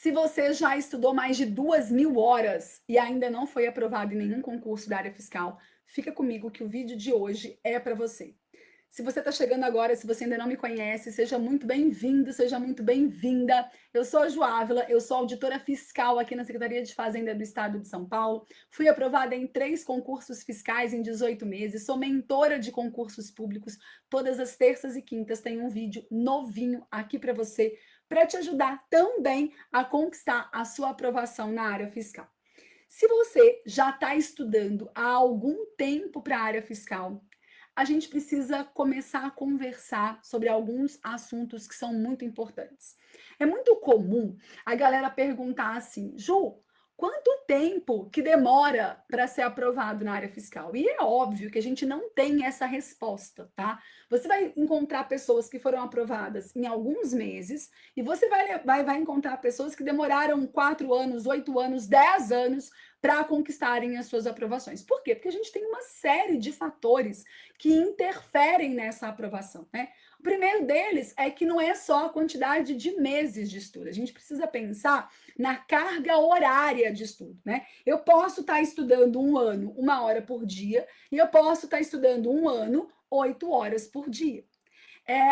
Se você já estudou mais de 2.000 horas e ainda não foi aprovado em nenhum concurso da área fiscal, fica comigo que o vídeo de hoje é para você. Se você está chegando agora, se você ainda não me conhece, seja muito bem-vindo, seja muito bem-vinda. Eu sou a Ju Ávila, eu sou auditora fiscal aqui na Secretaria de Fazenda do Estado de São Paulo. Fui aprovada em 3 concursos fiscais em 18 meses, sou mentora de concursos públicos. Todas as terças e quintas tem um vídeo novinho aqui para te ajudar também a conquistar a sua aprovação na área fiscal. Se você já está estudando há algum tempo para a área fiscal, a gente precisa começar a conversar sobre alguns assuntos que são muito importantes. É muito comum a galera perguntar assim, Ju, quanto tempo que demora para ser aprovado na área fiscal? E é óbvio que a gente não tem essa resposta, tá? Você vai encontrar pessoas que foram aprovadas em alguns meses e você vai encontrar pessoas que demoraram 4 anos, 8 anos, 10 anos para conquistarem as suas aprovações. Por quê? Porque a gente tem uma série de fatores que interferem nessa aprovação, né? O primeiro deles é que não é só a quantidade de meses de estudo, a gente precisa pensar na carga horária de estudo, né? Eu posso estar estudando 1 ano, 1 hora por dia, e eu posso estar estudando 1 ano, 8 horas por dia.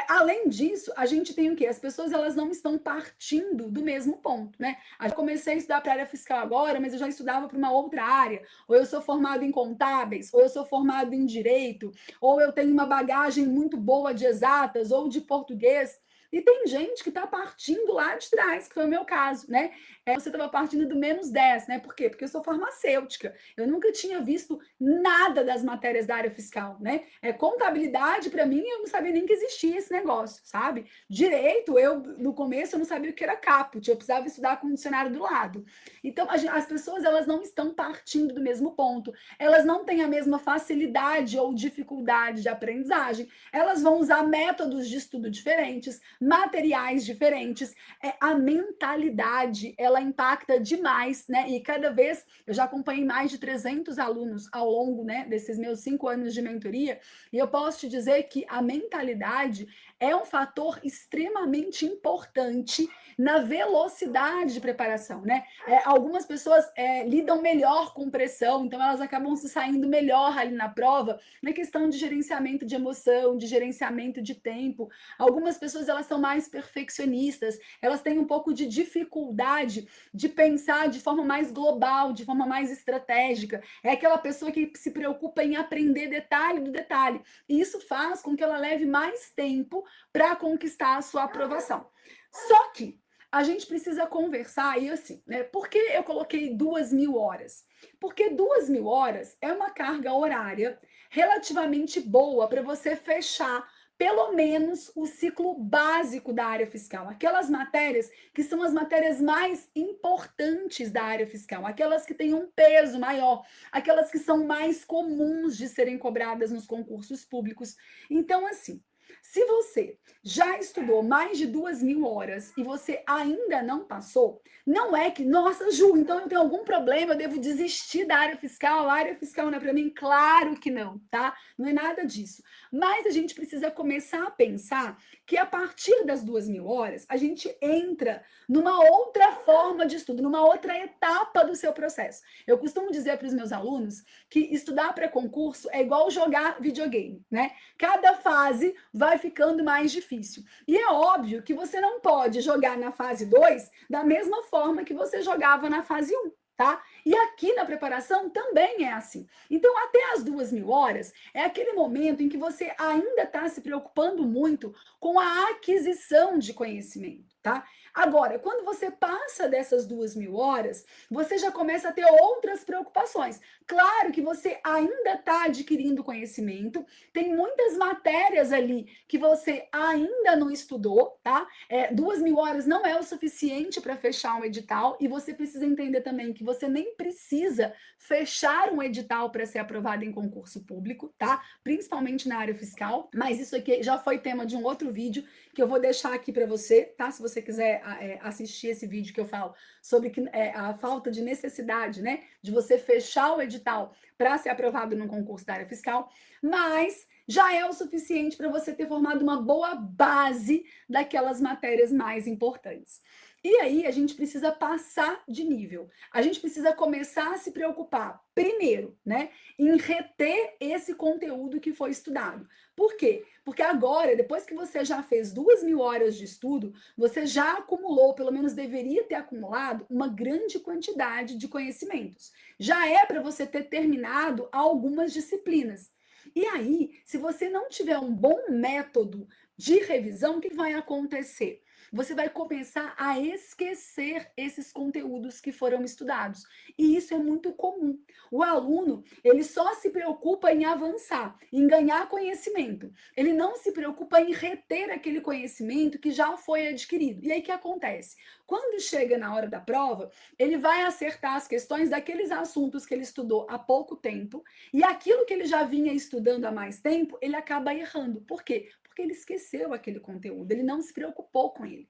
Além disso, a gente tem o quê? As pessoas elas não estão partindo do mesmo ponto, né? Eu comecei a estudar para a área fiscal agora, mas eu já estudava para uma outra área, ou eu sou formado em contábeis, ou eu sou formado em direito, ou eu tenho uma bagagem muito boa de exatas ou de português. E tem gente que está partindo lá de trás, que foi o meu caso, né? Você estava partindo do -10, né? Por quê? Porque eu sou farmacêutica. Eu nunca tinha visto nada das matérias da área fiscal, né? Contabilidade, para mim, eu não sabia nem que existia esse negócio, sabe? Direito, no começo, eu não sabia o que era caput, eu precisava estudar com o dicionário do lado. Então, as pessoas, elas não estão partindo do mesmo ponto, elas não têm a mesma facilidade ou dificuldade de aprendizagem, elas vão usar métodos de estudo diferentes, materiais diferentes, a mentalidade, ela impacta demais, né? E cada vez, eu já acompanhei mais de 300 alunos ao longo, né, desses meus 5 anos de mentoria, e eu posso te dizer que a mentalidade é um fator extremamente importante na velocidade de preparação, né? Algumas pessoas lidam melhor com pressão, então elas acabam se saindo melhor ali na prova, na questão de gerenciamento de emoção, de gerenciamento de tempo. Algumas pessoas elas são mais perfeccionistas, elas têm um pouco de dificuldade de pensar de forma mais global, de forma mais estratégica. É aquela pessoa que se preocupa em aprender detalhe do detalhe. E isso faz com que ela leve mais tempo para conquistar a sua aprovação. Só que a gente precisa conversar aí assim, né? Por que eu coloquei 2.000 horas? Porque 2.000 horas é uma carga horária relativamente boa para você fechar pelo menos o ciclo básico da área fiscal, aquelas matérias que são as matérias mais importantes da área fiscal, aquelas que têm um peso maior, aquelas que são mais comuns de serem cobradas nos concursos públicos. Então, assim, se você já estudou mais de 2.000 horas e você ainda não passou, não é que, nossa, Ju, então eu tenho algum problema, eu devo desistir da área fiscal, a área fiscal não é para mim? Claro que não, tá? Não é nada disso. Mas a gente precisa começar a pensar que a partir das 2.000 horas, a gente entra numa outra forma de estudo, numa outra etapa do seu processo. Eu costumo dizer para os meus alunos que estudar para concurso é igual jogar videogame, né? Cada fase vai ficando mais difícil. E é óbvio que você não pode jogar na fase 2 da mesma forma que você jogava na fase 1. Tá? E aqui na preparação também é assim. Então, até as 2.000 horas é aquele momento em que você ainda está se preocupando muito com a aquisição de conhecimento, tá? Agora, quando você passa dessas 2.000 horas, você já começa a ter outras preocupações. Claro que você ainda está adquirindo conhecimento, tem muitas matérias ali que você ainda não estudou, tá? 2.000 horas não é o suficiente para fechar um edital e você precisa entender também que você nem precisa fechar um edital para ser aprovado em concurso público, tá? Principalmente na área fiscal, mas isso aqui já foi tema de um outro vídeo que eu vou deixar aqui para você, tá? Se você quiser assistir esse vídeo que eu falo sobre a falta de necessidade, né, de você fechar o edital para ser aprovado num concurso da área fiscal, mas já é o suficiente para você ter formado uma boa base daquelas matérias mais importantes. E aí a gente precisa passar de nível. A gente precisa começar a se preocupar, primeiro, né, em reter esse conteúdo que foi estudado. Por quê? Porque agora, depois que você já fez 2.000 horas de estudo, você já acumulou, pelo menos deveria ter acumulado, uma grande quantidade de conhecimentos. Já é para você ter terminado algumas disciplinas. E aí, se você não tiver um bom método de revisão, o que vai acontecer? Você vai começar a esquecer esses conteúdos que foram estudados. E isso é muito comum. O aluno, ele só se preocupa em avançar, em ganhar conhecimento. Ele não se preocupa em reter aquele conhecimento que já foi adquirido. E aí o que acontece? Quando chega na hora da prova, ele vai acertar as questões daqueles assuntos que ele estudou há pouco tempo, e aquilo que ele já vinha estudando há mais tempo, ele acaba errando. Por quê? Porque ele esqueceu aquele conteúdo, ele não se preocupou com ele.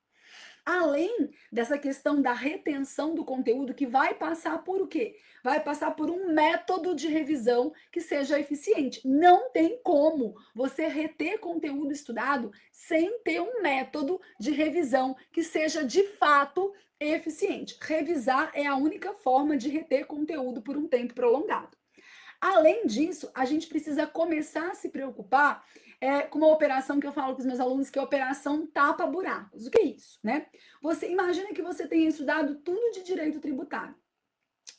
Além dessa questão da retenção do conteúdo, que vai passar por o quê? Vai passar por um método de revisão que seja eficiente. Não tem como você reter conteúdo estudado sem ter um método de revisão que seja de fato eficiente. Revisar é a única forma de reter conteúdo por um tempo prolongado. Além disso, a gente precisa começar a se preocupar com uma operação que eu falo com os meus alunos, que é a operação tapa-buracos. O que é isso, né? Você imagina que você tenha estudado tudo de direito tributário.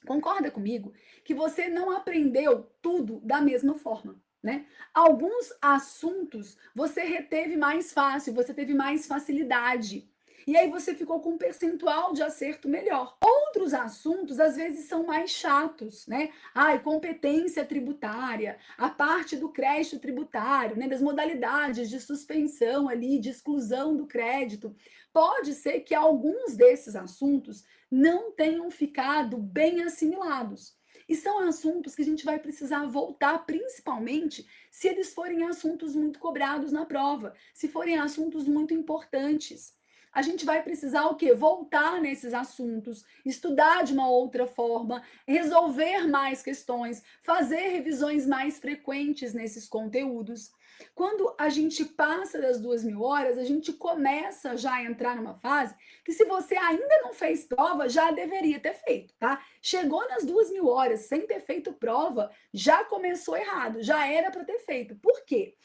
Concorda comigo que você não aprendeu tudo da mesma forma, né? Alguns assuntos você reteve mais fácil, você teve mais facilidade. E aí você ficou com um percentual de acerto melhor. Outros assuntos às vezes são mais chatos, né? Ai, competência tributária, a parte do crédito tributário, né, das modalidades de suspensão ali, de exclusão do crédito. Pode ser que alguns desses assuntos não tenham ficado bem assimilados. E são assuntos que a gente vai precisar voltar, principalmente se eles forem assuntos muito cobrados na prova, se forem assuntos muito importantes. A gente vai precisar o quê? Voltar nesses assuntos, estudar de uma outra forma, resolver mais questões, fazer revisões mais frequentes nesses conteúdos. Quando a gente passa das 2.000 horas, a gente começa já a entrar numa fase que, se você ainda não fez prova, já deveria ter feito, tá? Chegou nas 2.000 horas sem ter feito prova, já começou errado, já era para ter feito. Por quê?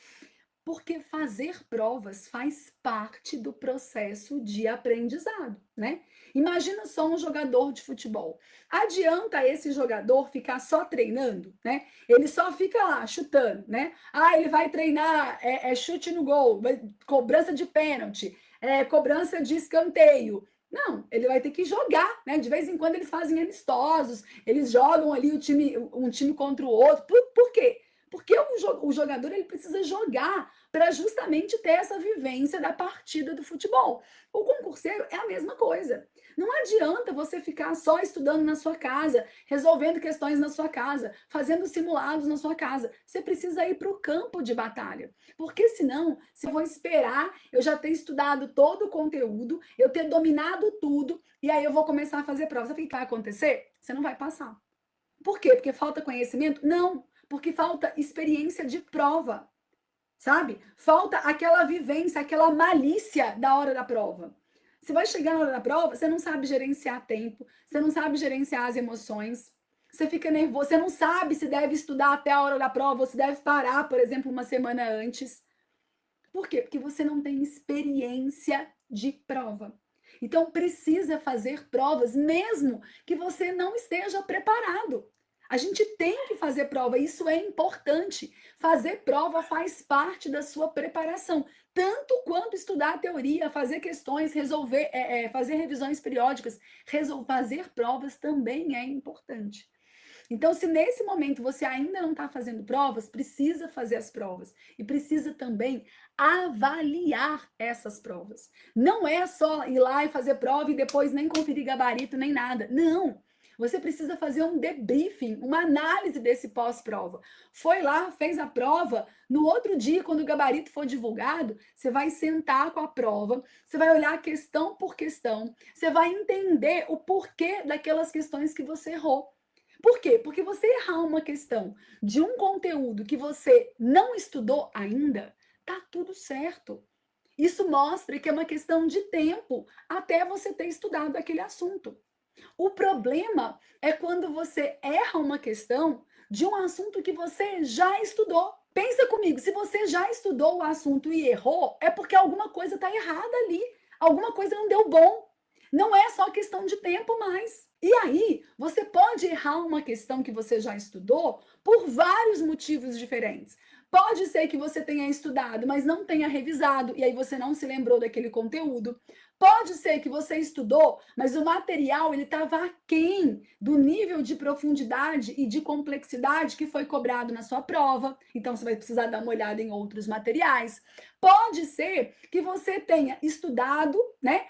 Porque fazer provas faz parte do processo de aprendizado, né? Imagina só um jogador de futebol. Adianta esse jogador ficar só treinando, né? Ele só fica lá chutando, né? Ah, ele vai treinar chute no gol, cobrança de pênalti, cobrança de escanteio. Não, ele vai ter que jogar, né? De vez em quando eles fazem amistosos, eles jogam ali um time contra o outro. Por quê? Porque o jogador ele precisa jogar para justamente ter essa vivência da partida do futebol. O concurseiro é a mesma coisa. Não adianta você ficar só estudando na sua casa, resolvendo questões na sua casa, fazendo simulados na sua casa. Você precisa ir para o campo de batalha. Porque senão, se eu vou esperar eu já ter estudado todo o conteúdo, eu ter dominado tudo, e aí eu vou começar a fazer prova. Sabe o que vai acontecer? Você não vai passar. Por quê? Porque falta conhecimento? Não, porque falta experiência de prova, sabe? Falta aquela vivência, aquela malícia da hora da prova. Você vai chegar na hora da prova, você não sabe gerenciar tempo, você não sabe gerenciar as emoções, você fica nervoso, você não sabe se deve estudar até a hora da prova ou se deve parar, por exemplo, uma semana antes. Por quê? Porque você não tem experiência de prova. Então precisa fazer provas, mesmo que você não esteja preparado. A gente tem que fazer prova, isso é importante. Fazer prova faz parte da sua preparação, tanto quanto estudar a teoria, fazer questões, resolver, fazer revisões periódicas, fazer provas também é importante. Então, se nesse momento você ainda não está fazendo provas, precisa fazer as provas e precisa também avaliar essas provas. Não é só ir lá e fazer prova e depois nem conferir gabarito nem nada. Não! Você precisa fazer um debriefing, uma análise desse pós-prova. Foi lá, fez a prova, no outro dia, quando o gabarito for divulgado, você vai sentar com a prova, você vai olhar questão por questão, você vai entender o porquê daquelas questões que você errou. Por quê? Porque você errar uma questão de um conteúdo que você não estudou ainda, tá tudo certo. Isso mostra que é uma questão de tempo até você ter estudado aquele assunto. O problema é quando você erra uma questão de um assunto que você já estudou. Pensa comigo, se você já estudou o assunto e errou, é porque alguma coisa está errada ali, alguma coisa não deu bom. Não é só questão de tempo mais. E aí, você pode errar uma questão que você já estudou por vários motivos diferentes. Pode ser que você tenha estudado, mas não tenha revisado, e aí você não se lembrou daquele conteúdo. Pode ser que você estudou, mas o material ele estava aquém do nível de profundidade e de complexidade que foi cobrado na sua prova. Então você vai precisar dar uma olhada em outros materiais. Pode ser que você tenha estudado, né?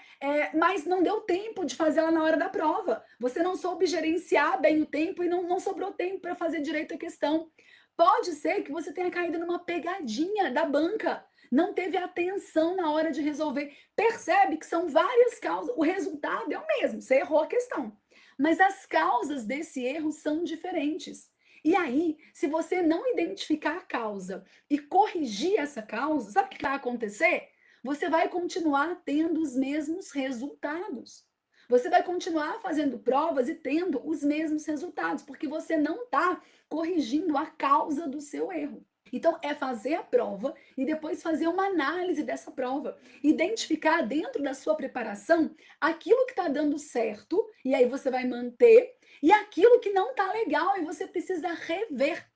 Mas não deu tempo de fazer ela na hora da prova. Você não soube gerenciar bem o tempo e não sobrou tempo para fazer direito a questão. Pode ser que você tenha caído numa pegadinha da banca, não teve atenção na hora de resolver. Percebe que são várias causas, o resultado é o mesmo, você errou a questão. Mas as causas desse erro são diferentes. E aí, se você não identificar a causa e corrigir essa causa, sabe o que vai acontecer? Você vai continuar tendo os mesmos resultados. Você vai continuar fazendo provas e tendo os mesmos resultados, porque você não está corrigindo a causa do seu erro. Então, é fazer a prova e depois fazer uma análise dessa prova. Identificar dentro da sua preparação aquilo que está dando certo, e aí você vai manter, e aquilo que não está legal e você precisa rever.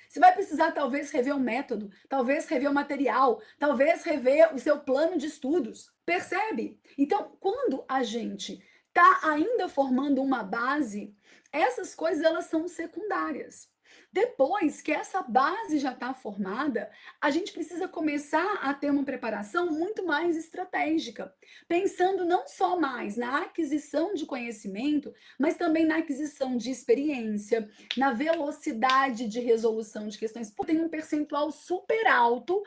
Você vai precisar, talvez, rever o método, talvez rever o material, talvez rever o seu plano de estudos. Percebe? Então, quando a gente está ainda formando uma base, essas coisas elas são secundárias. Depois que essa base já está formada, a gente precisa começar a ter uma preparação muito mais estratégica, pensando não só mais na aquisição de conhecimento, mas também na aquisição de experiência, na velocidade de resolução de questões. Pô, tem um percentual super alto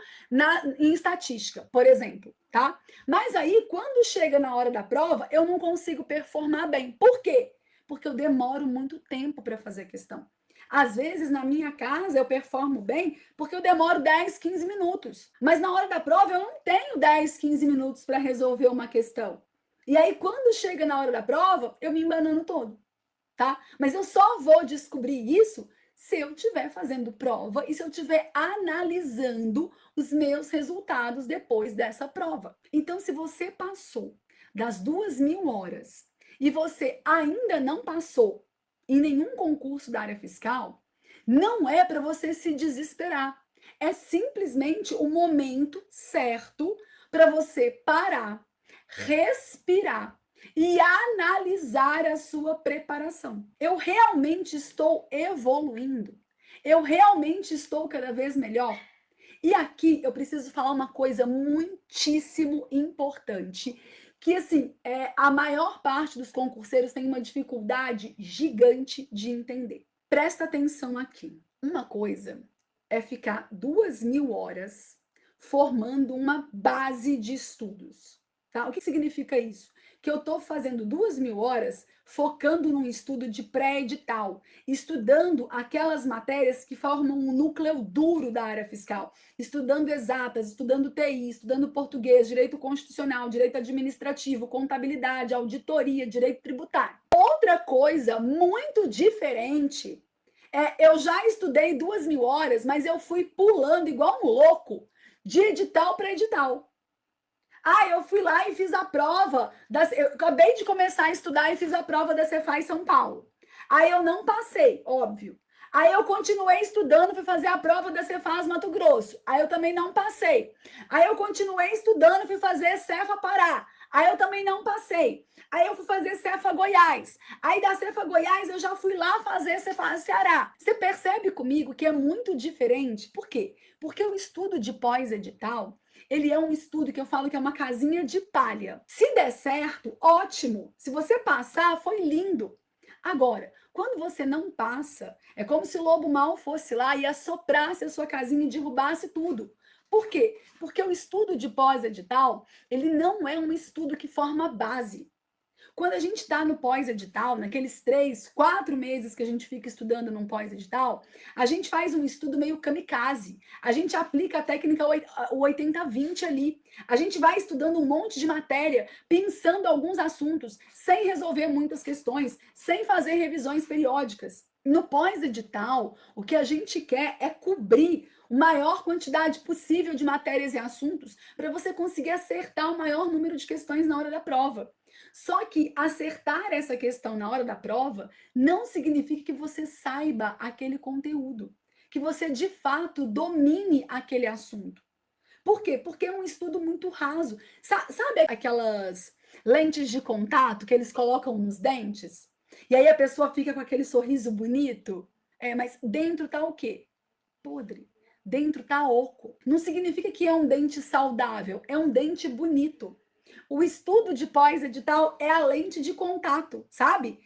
em estatística, por exemplo, tá? Mas aí, quando chega na hora da prova, eu não consigo performar bem. Por quê? Porque eu demoro muito tempo para fazer a questão. Às vezes, na minha casa, eu performo bem porque eu demoro 10, 15 minutos. Mas na hora da prova, eu não tenho 10, 15 minutos para resolver uma questão. E aí, quando chega na hora da prova, eu me embanano todo, tá? Mas eu só vou descobrir isso se eu estiver fazendo prova e se eu estiver analisando os meus resultados depois dessa prova. Então, se você passou das 2.000 horas e você ainda não passou em nenhum concurso da área fiscal, não é para você se desesperar. É simplesmente o momento certo para você parar, respirar e analisar a sua preparação. Eu realmente estou evoluindo? Eu realmente estou cada vez melhor? E aqui eu preciso falar uma coisa muitíssimo importante, que assim, a maior parte dos concurseiros tem uma dificuldade gigante de entender. Presta atenção aqui. Uma coisa é ficar 2.000 horas formando uma base de estudos. Tá? O que significa isso? Que eu estou fazendo 2.000 horas focando num estudo de pré-edital, estudando aquelas matérias que formam um núcleo duro da área fiscal, estudando exatas, estudando TI, estudando português, direito constitucional, direito administrativo, contabilidade, auditoria, direito tributário. Outra coisa muito diferente eu já estudei 2.000 horas, mas eu fui pulando igual um louco de edital para edital. Eu fui lá e fiz a prova. Eu acabei de começar a estudar e fiz a prova da Cefaz São Paulo. Aí eu não passei, óbvio. Aí eu continuei estudando, fui fazer a prova da Cefaz Mato Grosso. Aí eu também não passei. Aí eu continuei estudando, fui fazer Cefa Pará. Aí eu também não passei. Aí eu fui fazer Cefa Goiás. Aí da Cefa Goiás eu já fui lá fazer Cefa Ceará. Você percebe comigo que é muito diferente? Por quê? Porque o estudo de pós-edital, ele é um estudo que eu falo que é uma casinha de palha. Se der certo, ótimo. Se você passar, foi lindo. Agora, quando você não passa, é como se o lobo mal fosse lá e assoprasse a sua casinha e derrubasse tudo. Por quê? Porque o estudo de pós-edital, ele não é um estudo que forma base. Quando a gente está no pós-edital, naqueles 3, 4 meses que a gente fica estudando num pós-edital, a gente faz um estudo meio kamikaze. A gente aplica a técnica o 80-20 ali. A gente vai estudando um monte de matéria, pensando alguns assuntos, sem resolver muitas questões, sem fazer revisões periódicas. No pós-edital, o que a gente quer é cobrir a maior quantidade possível de matérias e assuntos para você conseguir acertar o maior número de questões na hora da prova. Só que acertar essa questão na hora da prova não significa que você saiba aquele conteúdo, que você de fato domine aquele assunto. Por quê? Porque é um estudo muito raso. Sabe aquelas lentes de contato que eles colocam nos dentes? E aí a pessoa fica com aquele sorriso bonito? Mas dentro tá o quê? Podre. Dentro tá oco. Não significa que é um dente saudável, é um dente bonito. O estudo de pós-edital é a lente de contato, sabe?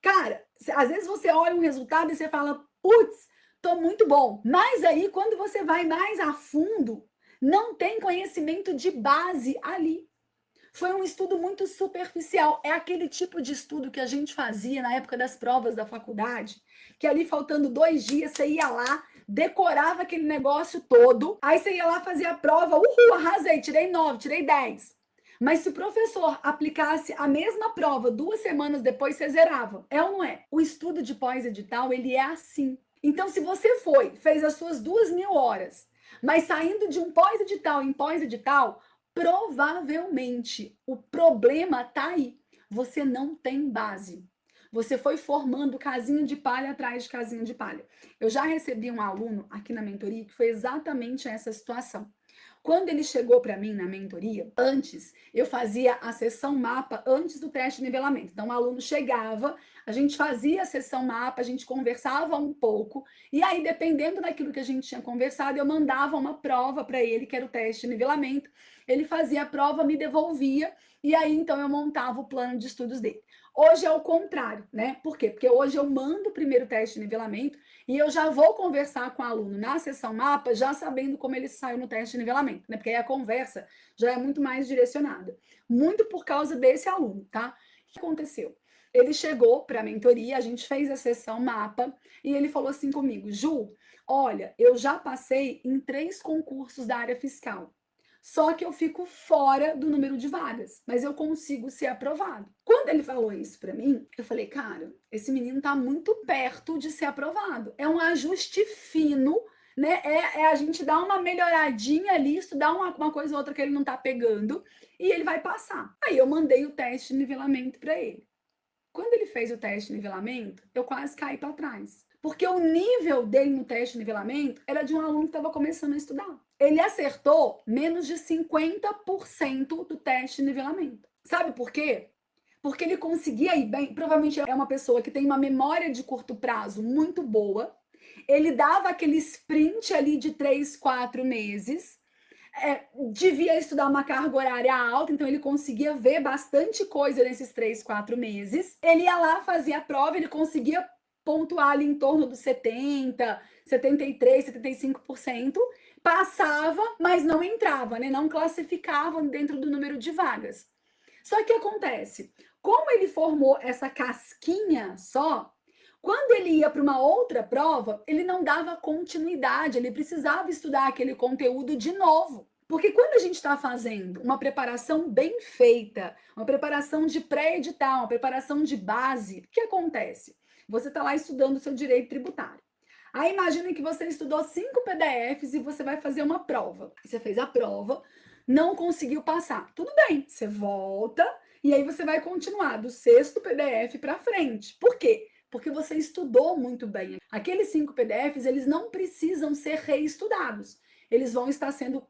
Cara, às vezes você olha um resultado e você fala, putz, tô muito bom. Mas aí, quando você vai mais a fundo, não tem conhecimento de base ali. Foi um estudo muito superficial. É aquele tipo de estudo que a gente fazia na época das provas da faculdade, que ali faltando 2 dias você ia lá, decorava aquele negócio todo, aí você ia lá fazer a prova, uhul, arrasei, tirei 9, tirei 10. Mas se o professor aplicasse a mesma prova 2 semanas depois, você zerava. É ou não é? O estudo de pós-edital, ele é assim. Então, se você fez as suas 2.000 horas, mas saindo de um pós-edital em pós-edital, provavelmente o problema tá aí. Você não tem base. Você foi formando casinha de palha atrás de casinha de palha. Eu já recebi um aluno aqui na mentoria que foi exatamente essa situação. Quando ele chegou para mim na mentoria, antes eu fazia a sessão mapa antes do teste de nivelamento. Então o aluno chegava, a gente fazia a sessão mapa, a gente conversava um pouco, e aí dependendo daquilo que a gente tinha conversado, eu mandava uma prova para ele, que era o teste de nivelamento. Ele fazia a prova, me devolvia, e aí então eu montava o plano de estudos dele. Hoje é o contrário, né? Por quê? Porque hoje eu mando o primeiro teste de nivelamento e eu já vou conversar com o aluno na sessão mapa, já sabendo como ele saiu no teste de nivelamento, né? Porque aí a conversa já é muito mais direcionada. Muito por causa desse aluno, tá? O que aconteceu? Ele chegou para a mentoria, a gente fez a sessão mapa e ele falou assim comigo, Ju, olha, eu já passei em 3 concursos da área fiscal. Só que eu fico fora do número de vagas, mas eu consigo ser aprovado. Quando ele falou isso para mim, eu falei, cara, esse menino tá muito perto de ser aprovado. É um ajuste fino, né? É a gente dar uma melhoradinha ali, estudar uma coisa ou outra que ele não tá pegando, e ele vai passar. Aí eu mandei o teste de nivelamento para ele. Quando ele fez o teste de nivelamento, eu quase caí para trás. Porque o nível dele no teste de nivelamento era de um aluno que estava começando a estudar. Ele acertou menos de 50% do teste de nivelamento. Sabe por quê? Porque ele conseguia ir bem. Provavelmente é uma pessoa que tem uma memória de curto prazo muito boa. Ele dava aquele sprint ali de 3, 4 meses. Devia estudar uma carga horária alta, então ele conseguia ver bastante coisa nesses 3, 4 meses. Ele ia lá, fazia a prova, ele conseguia pontuar ali em torno dos 70, 73, 75%, passava, mas não entrava, né? Não classificava dentro do número de vagas. Só que acontece, como ele formou essa casquinha só, quando ele ia para uma outra prova, ele não dava continuidade, ele precisava estudar aquele conteúdo de novo. Porque quando a gente está fazendo uma preparação bem feita, uma preparação de pré-edital, uma preparação de base, o que acontece? Você está lá estudando o seu direito tributário. Aí imagina que você estudou 5 PDFs e você vai fazer uma prova. Você fez a prova, não conseguiu passar. Tudo bem, você volta e aí você vai continuar do 6º PDF para frente. Por quê? Porque você estudou muito bem. Aqueles 5 PDFs, eles não precisam ser reestudados. Eles vão estar sendo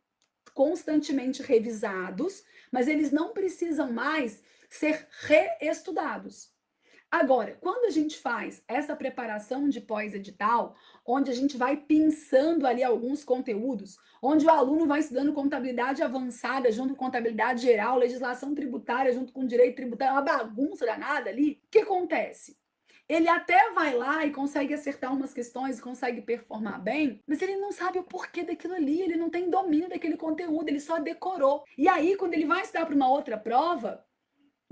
constantemente revisados, mas eles não precisam mais ser reestudados. Agora, quando a gente faz essa preparação de pós-edital, onde a gente vai pensando ali alguns conteúdos, onde o aluno vai estudando contabilidade avançada junto com contabilidade geral, legislação tributária junto com direito tributário, uma bagunça danada ali, o que acontece? Ele até vai lá e consegue acertar umas questões, consegue performar bem, mas ele não sabe o porquê daquilo ali, ele não tem domínio daquele conteúdo, ele só decorou. E aí, quando ele vai estudar para uma outra prova,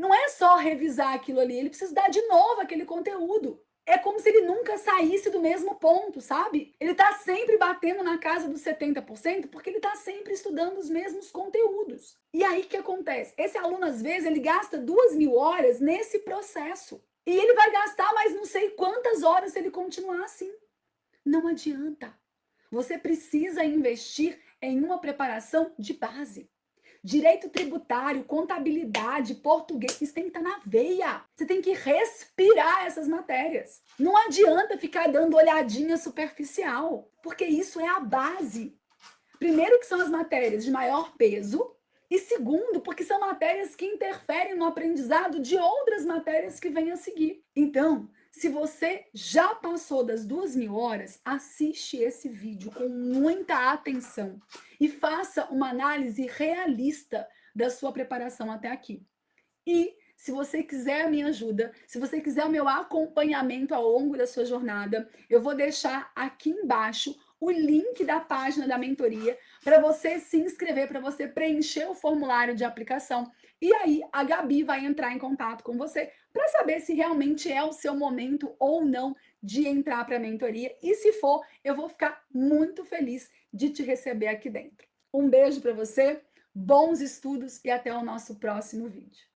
Não é só revisar aquilo ali, ele precisa dar de novo aquele conteúdo. É como se ele nunca saísse do mesmo ponto, sabe? Ele está sempre batendo na casa dos 70% porque ele está sempre estudando os mesmos conteúdos. E aí o que acontece? Esse aluno, às vezes, ele gasta 2.000 horas nesse processo. E ele vai gastar mais não sei quantas horas se ele continuar assim. Não adianta. Você precisa investir em uma preparação de base. Direito tributário, contabilidade, português, isso tem que estar na veia. Você tem que respirar essas matérias. Não adianta ficar dando olhadinha superficial, porque isso é a base. Primeiro que são as matérias de maior peso, e segundo, porque são matérias que interferem no aprendizado de outras matérias que vêm a seguir. Então, se você já passou das 2.000 horas, assiste esse vídeo com muita atenção e faça uma análise realista da sua preparação até aqui. E se você quiser a minha ajuda, se você quiser o meu acompanhamento ao longo da sua jornada, eu vou deixar aqui embaixo o link da página da mentoria para você se inscrever, para você preencher o formulário de aplicação. E aí a Gabi vai entrar em contato com você para saber se realmente é o seu momento ou não de entrar para a mentoria. E se for, eu vou ficar muito feliz de te receber aqui dentro. Um beijo para você, bons estudos e até o nosso próximo vídeo.